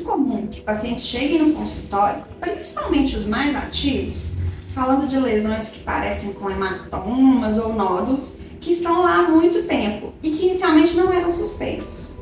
muito comum que pacientes cheguem no consultório, principalmente os mais ativos, falando de lesões que parecem com hematomas ou nódulos, que estão lá há muito tempo e que inicialmente não eram suspeitos.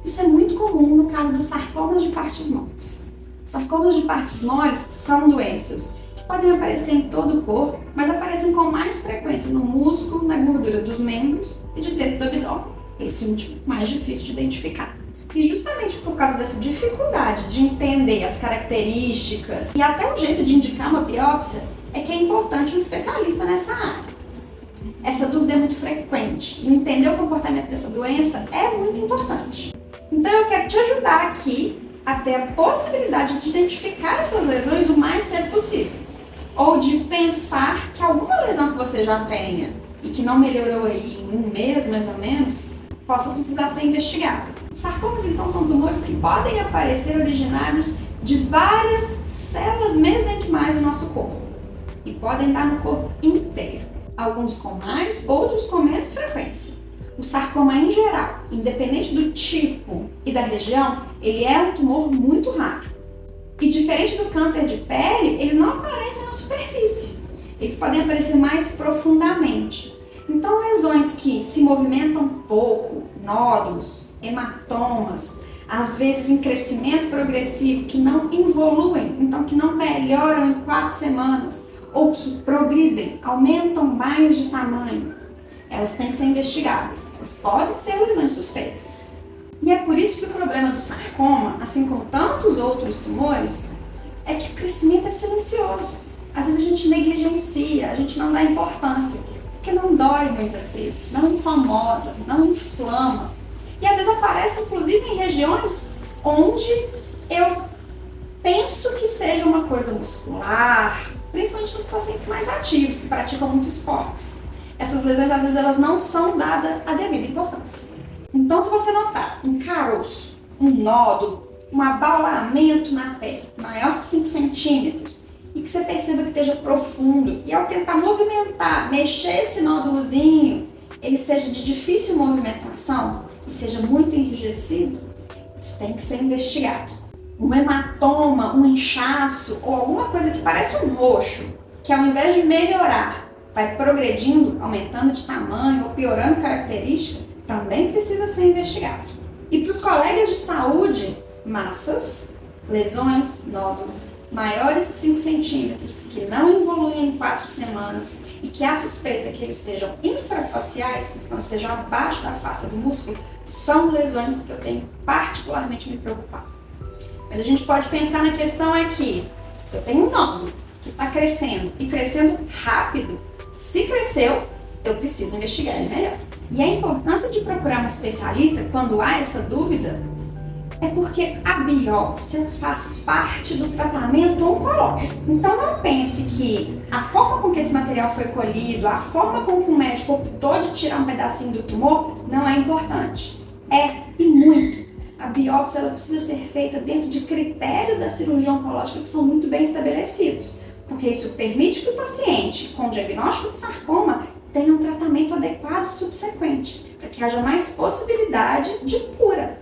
Isso é muito comum no caso dos sarcomas de partes moles. Os sarcomas de partes moles são doenças que podem aparecer em todo o corpo, mas aparecem com mais frequência no músculo, na gordura dos membros e de dentro do abdômen. Esse último mais difícil de identificar. E justamente por causa dessa dificuldade de entender as características e até o jeito de indicar uma biópsia, é que é importante um especialista nessa área. Essa dúvida é muito frequente e entender o comportamento dessa doença é muito importante. Então eu quero te ajudar aqui a ter a possibilidade de identificar essas lesões o mais cedo possível. Ou de pensar que alguma lesão que você já tenha e que não melhorou aí em um mês mais ou menos, possa precisar ser investigada. Os sarcomas, então, são tumores que podem aparecer originários de várias células mesenquimais do nosso corpo e podem dar no corpo inteiro, alguns com mais, outros com menos frequência. O sarcoma em geral, independente do tipo e da região, ele é um tumor muito raro. E diferente do câncer de pele, eles não aparecem na superfície, eles podem aparecer mais profundamente. Então, lesões que se movimentam pouco, nódulos, hematomas, às vezes em crescimento progressivo, que não involuem, então que não melhoram em 4 semanas, ou que progridem, aumentam mais de tamanho, elas têm que ser investigadas. Elas podem ser lesões suspeitas. E é por isso que o problema do sarcoma, assim como tantos outros tumores, é que o crescimento é silencioso. Às vezes a gente negligencia, a gente não dá importância. Porque não dói muitas vezes, não incomoda, não inflama. E às vezes aparece inclusive em regiões onde eu penso que seja uma coisa muscular, principalmente nos pacientes mais ativos, que praticam muito esportes. Essas lesões às vezes elas não são dadas a devida importância. Então se você notar um caroço, um nódulo, um abaulamento na pele maior que 5 centímetros, e que você perceba que esteja profundo, e ao tentar movimentar, mexer esse nódulozinho, ele seja de difícil movimentação e seja muito enrijecido, isso tem que ser investigado. Um hematoma, um inchaço ou alguma coisa que parece um roxo, que ao invés de melhorar, vai progredindo, aumentando de tamanho ou piorando característica, também precisa ser investigado. E para os colegas de saúde, massas, lesões, nódulos, maiores que 5 centímetros, que não evoluem em 4 semanas e que há suspeita que eles sejam infrafaciais, então sejam abaixo da face do músculo, são lesões que eu tenho que particularmente me preocupar. Mas a gente pode pensar na questão aqui, se eu tenho um nódulo que está crescendo e crescendo rápido, se cresceu, eu preciso investigar ele melhor. E a importância de procurar um especialista quando há essa dúvida é porque a biópsia faz parte do tratamento oncológico. Então não pense que a forma com que esse material foi colhido, a forma com que o médico optou de tirar um pedacinho do tumor não é importante. É, e muito. A biópsia ela precisa ser feita dentro de critérios da cirurgia oncológica que são muito bem estabelecidos, porque isso permite que o paciente com diagnóstico de sarcoma tenha um tratamento adequado subsequente, para que haja mais possibilidade de cura.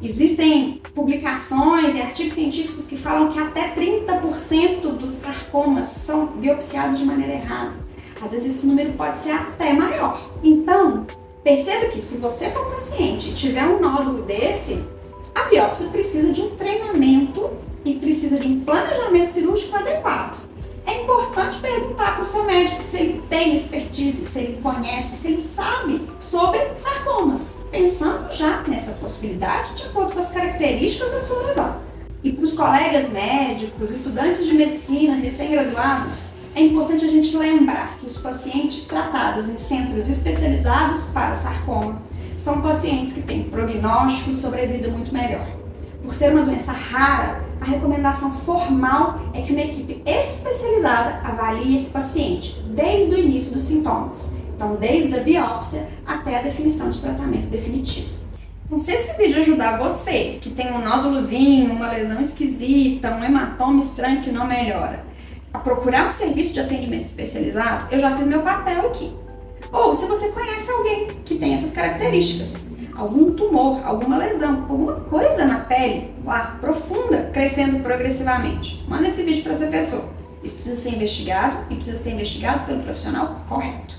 Existem publicações e artigos científicos que falam que até 30% dos sarcomas são biopsiados de maneira errada. Às vezes esse número pode ser até maior. Então, perceba que se você for paciente e tiver um nódulo desse, a biópsia precisa de um treinamento e precisa de um planejamento cirúrgico adequado. É importante perguntar para o seu médico se ele tem expertise, se ele conhece, se ele sabe sobre sarcomas, pensando já nessa possibilidade de acordo com as características da sua lesão. E para os colegas médicos, estudantes de medicina, recém-graduados, é importante a gente lembrar que os pacientes tratados em centros especializados para sarcoma são pacientes que têm prognóstico e sobrevida muito melhor. Por ser uma doença rara, a recomendação formal é que uma equipe especializada avalie esse paciente desde o início dos sintomas. Então, desde a biópsia até a definição de tratamento definitivo. Então, se esse vídeo ajudar você, que tem um nódulozinho, uma lesão esquisita, um hematoma estranho que não melhora, a procurar um serviço de atendimento especializado, eu já fiz meu papel aqui. Ou se você conhece alguém que tem essas características, algum tumor, alguma lesão, alguma coisa na pele lá, profunda, crescendo progressivamente. Manda esse vídeo para essa pessoa. Isso precisa ser investigado e precisa ser investigado pelo profissional correto.